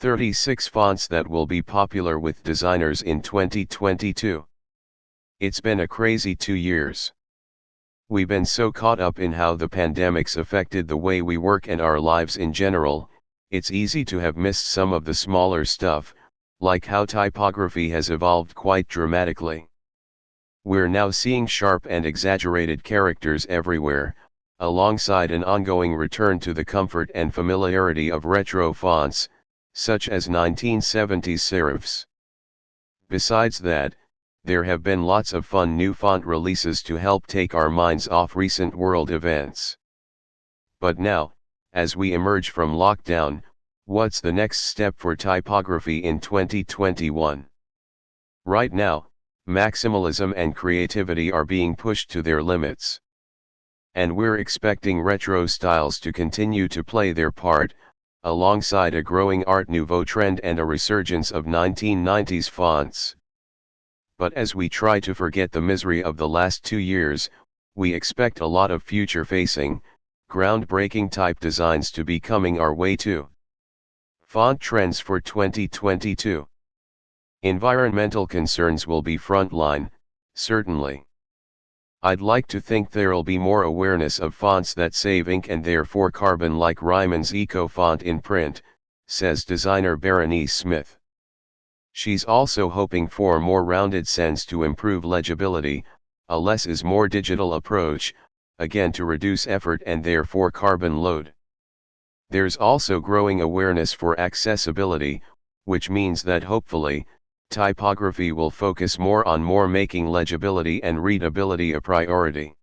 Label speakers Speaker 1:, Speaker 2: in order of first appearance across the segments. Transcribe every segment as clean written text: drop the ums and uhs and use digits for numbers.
Speaker 1: 36 fonts that will be popular with designers in 2022. It's been a crazy 2 years. We've been so caught up in how the pandemic's affected the way we work and our lives in general, it's easy to have missed some of the smaller stuff, like how typography has evolved quite dramatically. We're now seeing sharp and exaggerated characters everywhere, alongside an ongoing return to the comfort and familiarity of retro fonts, such as 1970s serifs. Besides that, there have been lots of fun new font releases to help take our minds off recent world events. But now, as we emerge from lockdown, what's the next step for typography in 2021? Right now, maximalism and creativity are being pushed to their limits. And we're expecting retro styles to continue to play their part, alongside a growing Art Nouveau trend and a resurgence of 1990s fonts. But as we try to forget the misery of the last 2 years, we expect a lot of future-facing, groundbreaking type designs to be coming our way too. Font trends for 2022. Environmental concerns will be frontline, certainly. I'd like to think there'll be more awareness of fonts that save ink and therefore carbon, like Ryman's Eco font in print, says designer Berenice Smith. She's also hoping for more rounded sans to improve legibility, a less is more digital approach, again to reduce effort and therefore carbon load. There's also growing awareness for accessibility, which means that hopefully, typography will focus more on making legibility and readability a priority.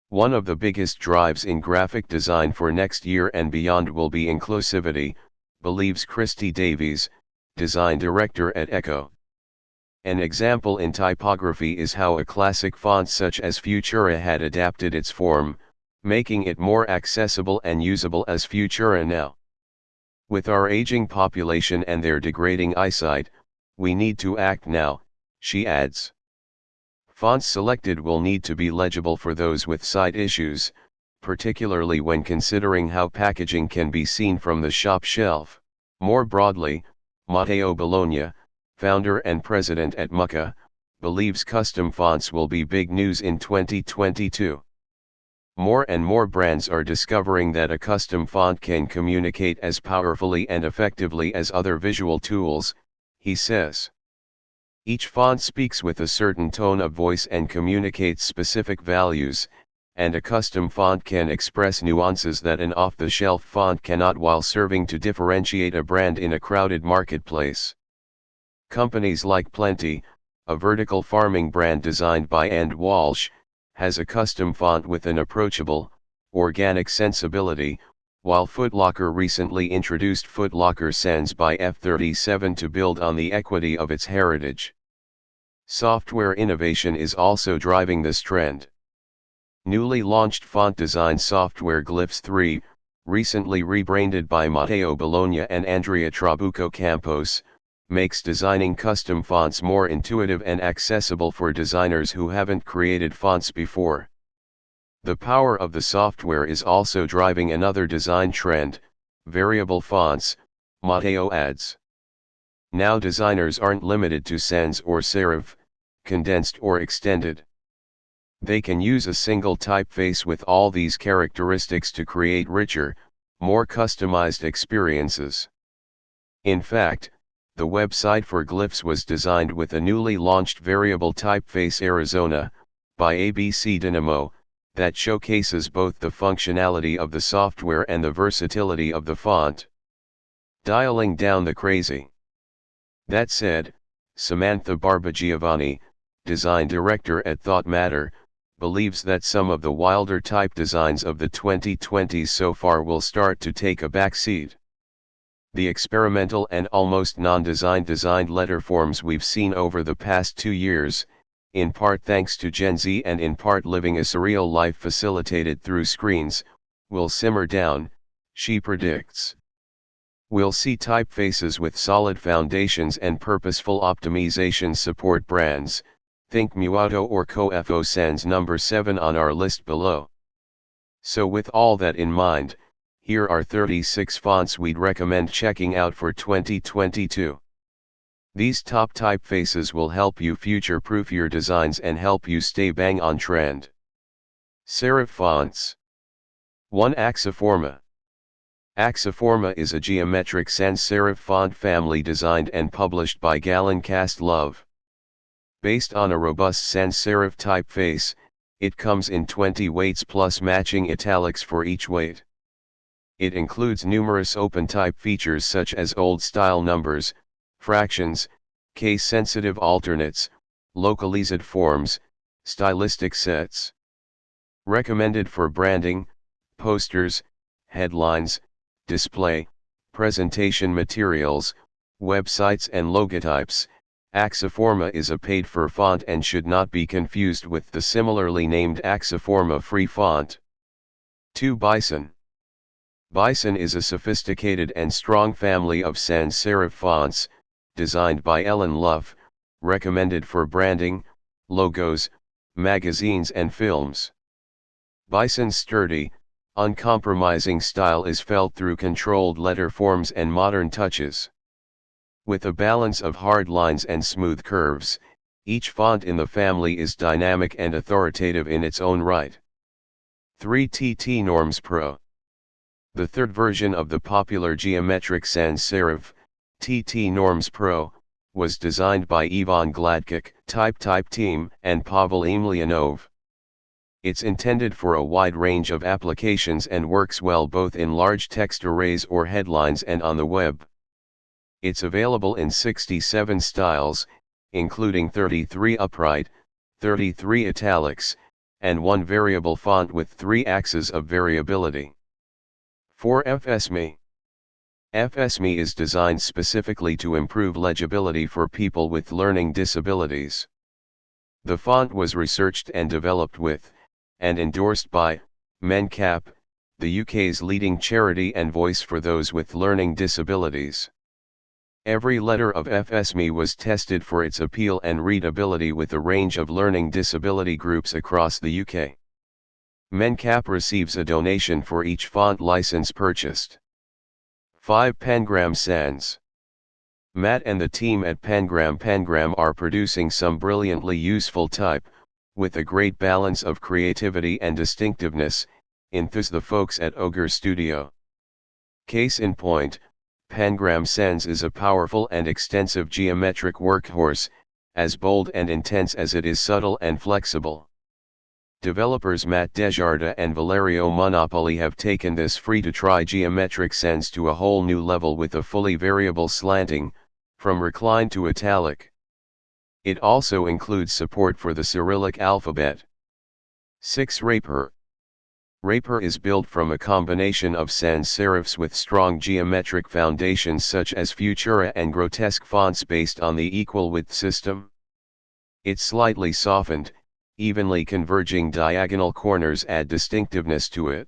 Speaker 1: One of the biggest drives in graphic design for next year and beyond will be inclusivity, believes Christy Davies, design director at Echo. An example in typography is how a classic font such as Futura had adapted its form, making it more accessible and usable as Futura now. With our aging population and their degrading eyesight, we need to act now, she adds. Fonts selected will need to be legible for those with sight issues, particularly when considering how packaging can be seen from the shop shelf. More broadly, Matteo Bologna, founder and president at Mucca, believes custom fonts will be big news in 2022. More and more brands are discovering that a custom font can communicate as powerfully and effectively as other visual tools, he says. Each font speaks with a certain tone of voice and communicates specific values, and a custom font can express nuances that an off-the-shelf font cannot, while serving to differentiate a brand in a crowded marketplace. Companies like Plenty, a vertical farming brand designed by Ann Walsh, has a custom font with an approachable, organic sensibility, while Foot Locker recently introduced Foot Locker Sans by F37 to build on the equity of its heritage. Software innovation is also driving this trend. Newly launched font design software Glyphs 3, recently rebranded by Matteo Bologna and Andrea Trabucco Campos, makes designing custom fonts more intuitive and accessible for designers who haven't created fonts before. The power of the software is also driving another design trend, variable fonts, Matteo adds. Now designers aren't limited to sans or serif, condensed or extended. They can use a single typeface with all these characteristics to create richer, more customized experiences. In fact, the website for Glyphs was designed with a newly launched variable typeface Arizona, by ABC Dynamo, that showcases both the functionality of the software and the versatility of the font. Dialing down the crazy. That said, Samantha Barbagiovanni, design director at Thought Matter, believes that some of the wilder type designs of the 2020s so far will start to take a backseat. The experimental and almost non-designed letter forms we've seen over the past 2 years, in part thanks to Gen Z and in part living a surreal life facilitated through screens, will simmer down, she predicts. We'll see typefaces with solid foundations and purposeful optimizations support brands, think Muauto or Cofo Sans number 7 on our list below. So with all that in mind, Here are 36 fonts we'd recommend checking out for 2022. These top typefaces will help you future-proof your designs and help you stay bang on trend. Serif Fonts. 1. Axiforma. Axiforma is a geometric sans serif font family designed and published by Galen Love. Based on a robust sans serif typeface, it comes in 20 weights plus matching italics for each weight. It includes numerous open type features such as old-style numbers, fractions, case-sensitive alternates, localized forms, stylistic sets. Recommended for branding, posters, headlines, display, presentation materials, websites and logotypes. Axiforma is a paid-for font and should not be confused with the similarly named Axiforma free font. 2. Bison. Bison is a sophisticated and strong family of sans serif fonts, designed by Ellen Luff, recommended for branding, logos, magazines and films. Bison's sturdy, uncompromising style is felt through controlled letter forms and modern touches. With a balance of hard lines and smooth curves, each font in the family is dynamic and authoritative in its own right. 3. TT Norms Pro. The third version of the popular geometric sans serif, TT Norms Pro, was designed by Ivan Gladkik, Type Team, and Pavel Emelianov. It's intended for a wide range of applications and works well both in large text arrays or headlines and on the web. It's available in 67 styles, including 33 upright, 33 italics, and 1 variable font with 3 axes of variability. 4. Fsme. Fsme is designed specifically to improve legibility for people with learning disabilities. The font was researched and developed with, and endorsed by, MenCap, the UK's leading charity and voice for those with learning disabilities. Every letter of Fsme was tested for its appeal and readability with a range of learning disability groups across the UK. MenCap receives a donation for each font license purchased. 5. Pangram Sans. Matt and the team at Pangram are producing some brilliantly useful type, with a great balance of creativity and distinctiveness, enthuse the folks at Ogre Studio. Case in point, Pangram Sans is a powerful and extensive geometric workhorse, as bold and intense as it is subtle and flexible. Developers Matt Desjardins and Valerio Monopoli have taken this free-to-try geometric sans to a whole new level with a fully variable slanting, from recline to italic. It also includes support for the Cyrillic alphabet. 6. Rapier. Rapier is built from a combination of sans serifs with strong geometric foundations such as Futura and Grotesque fonts based on the equal width system. Its slightly softened, evenly converging diagonal corners add distinctiveness to it.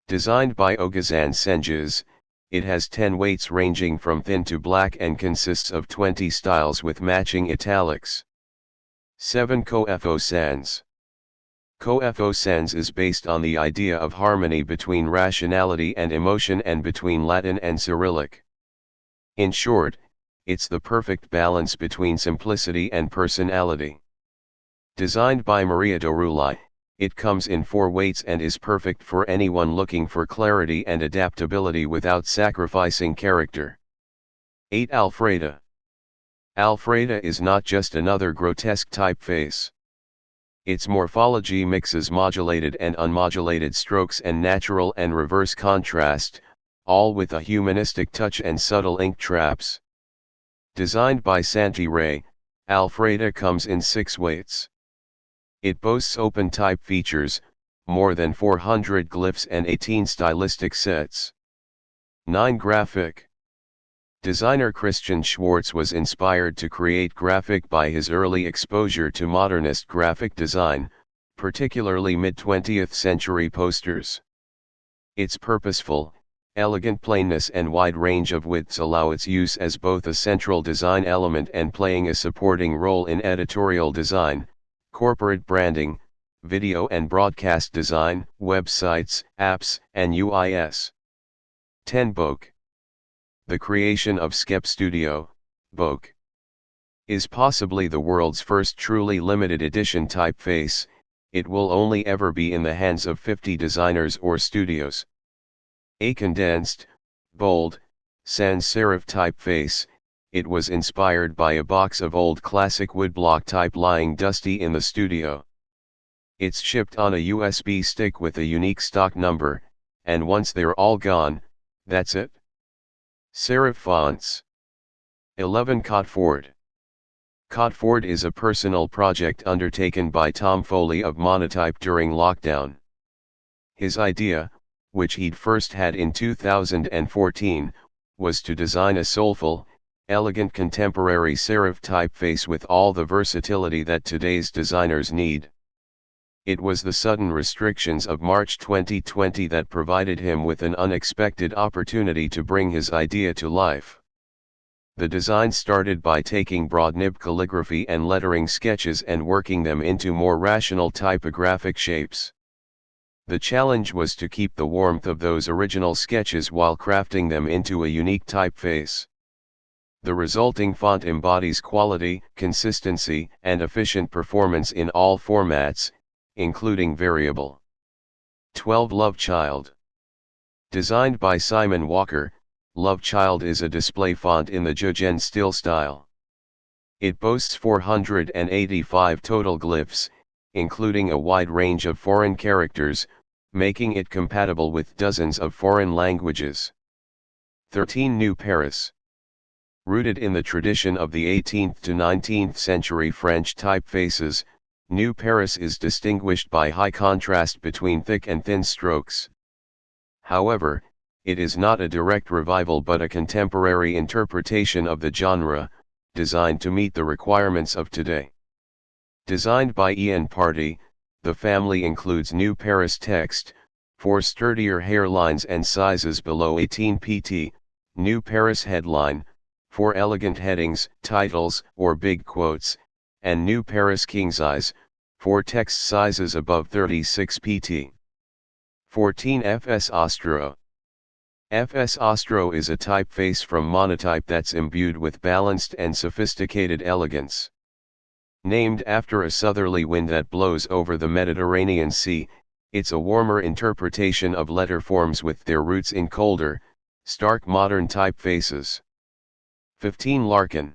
Speaker 1: Designed by Oguzhan Cengiz, it has 10 weights ranging from thin to black and consists of 20 styles with matching italics. 7. Cofo Sans. Cofo Sans is based on the idea of harmony between rationality and emotion and between Latin and Cyrillic. In short, it's the perfect balance between simplicity and personality. Designed by Maria Dorulai, it comes in 4 weights and is perfect for anyone looking for clarity and adaptability without sacrificing character. 8. Alfreda. Alfreda is not just another grotesque typeface. Its morphology mixes modulated and unmodulated strokes and natural and reverse contrast, all with a humanistic touch and subtle ink traps. Designed by Santi Ray, Alfreda comes in 6 weights. It boasts open type features, more than 400 glyphs and 18 stylistic sets. 9. Graphic. Designer Christian Schwartz was inspired to create graphic by his early exposure to modernist graphic design, particularly mid-20th century posters. Its purposeful, elegant plainness and wide range of widths allow its use as both a central design element and playing a supporting role in editorial design, corporate branding, video and broadcast design, websites, apps, and UIs. 10. Book. The creation of Skep Studio, Book, is possibly the world's first truly limited edition typeface. It will only ever be in the hands of 50 designers or studios. A condensed, bold, sans serif typeface, it was inspired by a box of old classic woodblock type lying dusty in the studio. It's shipped on a USB stick with a unique stock number, and once they're all gone, that's it. Serif Fonts. 11. Cotford. Cotford is a personal project undertaken by Tom Foley of Monotype during lockdown. His idea, which he'd first had in 2014, was to design a soulful, elegant contemporary serif typeface with all the versatility that today's designers need. It was the sudden restrictions of March 2020 that provided him with an unexpected opportunity to bring his idea to life. The design started by taking broad-nib calligraphy and lettering sketches and working them into more rational typographic shapes. The challenge was to keep the warmth of those original sketches while crafting them into a unique typeface. The resulting font embodies quality, consistency, and efficient performance in all formats, including variable. 12. Love Child. Designed by Simon Walker, Love Child is a display font in the Jugen still style. It boasts 485 total glyphs, including a wide range of foreign characters, making it compatible with dozens of foreign languages. 13. New Paris. Rooted in the tradition of the 18th to 19th century French typefaces, New Paris is distinguished by high contrast between thick and thin strokes. However, it is not a direct revival but a contemporary interpretation of the genre, designed to meet the requirements of today. Designed by Ian Party, the family includes New Paris text, for sturdier hairlines and sizes below 18 pt, New Paris headline, for elegant headings, titles, or big quotes, and New Paris king size, for text sizes above 36 pt. 14. Fs Ostro. Fs Ostro is a typeface from Monotype that's imbued with balanced and sophisticated elegance. Named after a southerly wind that blows over the Mediterranean Sea, it's a warmer interpretation of letter forms with their roots in colder, stark modern typefaces. 15. Larkin.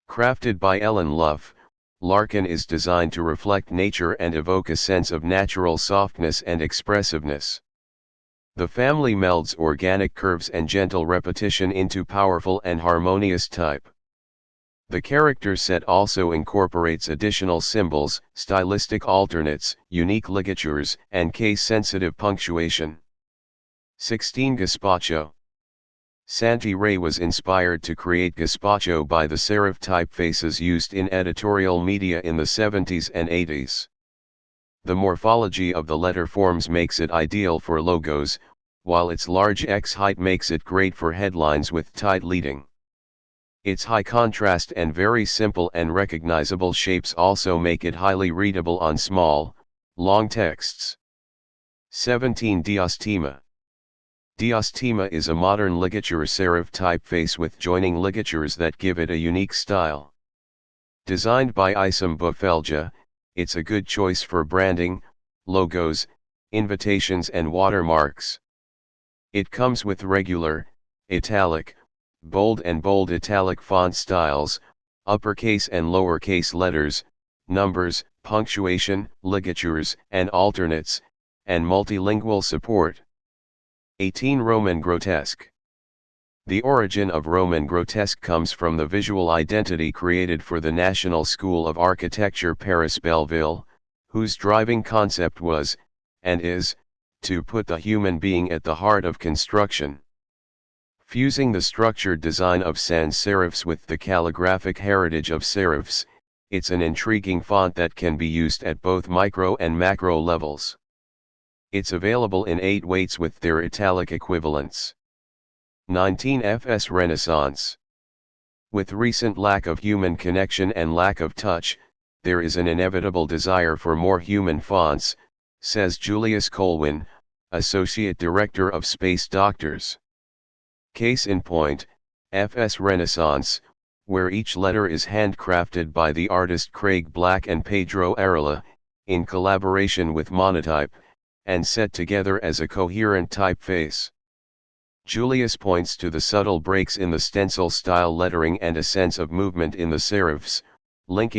Speaker 1: Crafted by Ellen Luff, Larkin is designed to reflect nature and evoke a sense of natural softness and expressiveness. The family melds organic curves and gentle repetition into powerful and harmonious type. The character set also incorporates additional symbols, stylistic alternates, unique ligatures, and case-sensitive punctuation. 16. Gazpacho. Santi Ray was inspired to create gazpacho by the serif typefaces used in editorial media in the 70s and 80s. The morphology of the letter forms makes it ideal for logos, while its large X height makes it great for headlines with tight leading. Its high contrast and very simple and recognizable shapes also make it highly readable on small, long texts. 17. Diastema. Diastema is a modern ligature serif typeface with joining ligatures that give it a unique style. Designed by Isam Bufelja, it's a good choice for branding, logos, invitations and watermarks. It comes with regular, italic, bold and bold italic font styles, uppercase and lowercase letters, numbers, punctuation, ligatures and alternates, and multilingual support. 18. Roman Grotesque. The origin of Roman Grotesque comes from the visual identity created for the National School of Architecture Paris Belleville, whose driving concept was, and is, to put the human being at the heart of construction. Fusing the structured design of sans serifs with the calligraphic heritage of serifs, it's an intriguing font that can be used at both micro and macro levels. It's available in 8 weights with their italic equivalents. 19. Fs Renaissance. With recent lack of human connection and lack of touch, there is an inevitable desire for more human fonts, says Julius Colwyn, Associate Director of Space Doctors. Case in point, FS Renaissance, where each letter is handcrafted by the artist Craig Black and Pedro Arala, in collaboration with Monotype, and set together as a coherent typeface. Julius points to the subtle breaks in the stencil-style lettering and a sense of movement in the serifs, linking